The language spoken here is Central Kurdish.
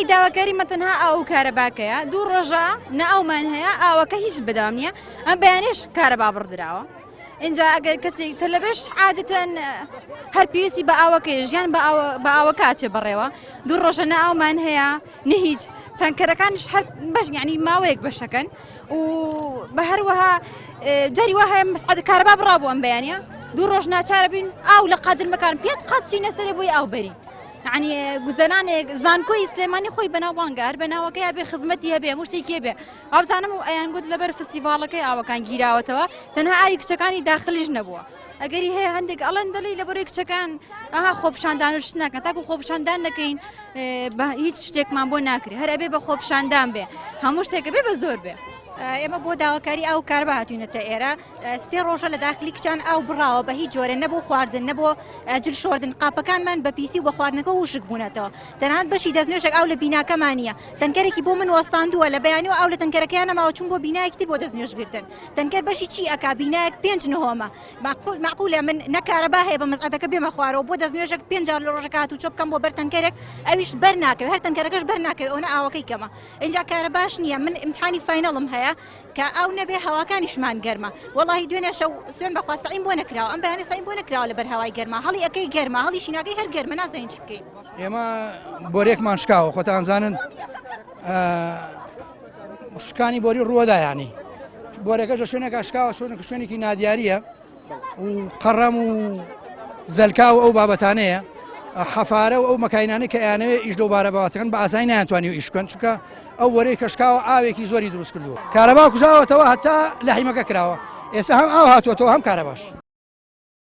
ئای داواکاری مەتەنها ئاو کارەباکەیە دوو ڕۆژە نە ئەومان هەیە ئاوەکە هیچ بەداوام نییە ئەم بەیانێش کارەبا بڕدراوە اینجا ئەگەر کەسێک تەلەبەش عادەتەن هەر پێویستی بە ئاوەکەی ژیان بە ئاوە کاچێ بڕێوە دوو ڕۆژە نە ئەومان هەیە نە هیچ تانکەرەکانش هەر بەش یعنی ماوەیەک بەشەکەن و بە هەروەها جاری وا هەیە مەسعەدە کارەبا بڕابوو ئەم بەیانە دوو ڕۆژ ناچارە بین ئاو لە قادر مەکان پێت قات چینە سەرێ بۆی ئاو بەری يعني گوزەرانێک زانکۆی سلێمانی خۆی بەناوبانگە هەر بەناوەکەی هەبێ خزمەتی هەبێ هەموو شتێکی هەبێ ئەوزانم و ئەیان گوت لەبەر فستیڤاڵەکەی ئاوەکان گیراوەتەوە تەنها ئاوی کچەکانی داخلیش نەبووە ئەگەری هەیە هەندێک ئەڵەن دەڵی لەبەرەوەی کچەکان ئەها خۆپشاندان و شت ناکەن تاکو خۆپشاندان نەکەین هیچ شتێکمان بۆ ناکرێ هەر ئەبێ بە خۆپشاندان بێ هەموو شتێکە بێ بە زۆر بێ ئێمە بۆ داواکاری ئەو کاربا هاتوینەتە ئێرە سێ ڕۆژە لە داخلی کچان ئەو بڕاوە بە هیچ جۆرە نەبوو خواردن نەبوو جل شۆردن قاپەکانمان بە پیسی و بە خواردنەکە وشک بوونەتەوە تەنانەت بەشی دەستنوێژێک ئەو لە بیناکەمانە تەنکەرێکی بۆ من وەستاندووە لە بەیانەوە ئەو لە تەنکەرەکەیان نەماوە چوون بۆ بینایەکی تر بۆ دەستنوێژگرتن تەنکەر بەشی چی ئەکا بینایەک 5 نهۆمە معقولە من نەکارەبا هەیە بە مەسعەدەکە بێمە خوارەوە بۆ دەستنوێژێک 5 جار لە ڕۆژەکە هاتوو چۆ بکەم بۆ بەر تەنکەرێک ئەویش بەر ناکەوێت هەر تەنکەرەکەش بەر ناکەوێت ئەوە ئاوەکەی کەمە اینجا کارە باش نییە من ئیمتحانی فاینەڵم هەیە کە ئەو نەبێ هەواکانیشمان گەرمە وەڵاهی دوێنێ شەو سوێن بەخوا سەعیم بۆ نەکراوە ئەم بەیانە سەعیم بۆ نەکراوە لەبەر هەوای گەرمە هەڵی ئەەکەی گەرمە هەڵی شیناکەی هەر گەرمە نازانین چی بکەین ئێمە بۆرێکمان شکاوە خۆتان زانن شکانی بۆری ڕووەدایانی بۆرەکەش شوێنێکە شکاوە شوێنێکی نادیاریە و قەڕەم و زەلکا و ئەو بابەتانەیە حەفارە و ئەو مەکاینانە کە ئەیانەوێ ئیش دەوبارە بەواتەکەن بە ئاسایی نایانتوانی و ئیش بکەن چونکە ئەو وەرەی کەشکاوە ئاوێکی زۆری دروست کردووە کارەبا کوژاوەتەوە هەتا لە حیمەکە کراوە ئێستا هەم ئاو هاتووەتەوە هەم کارەباش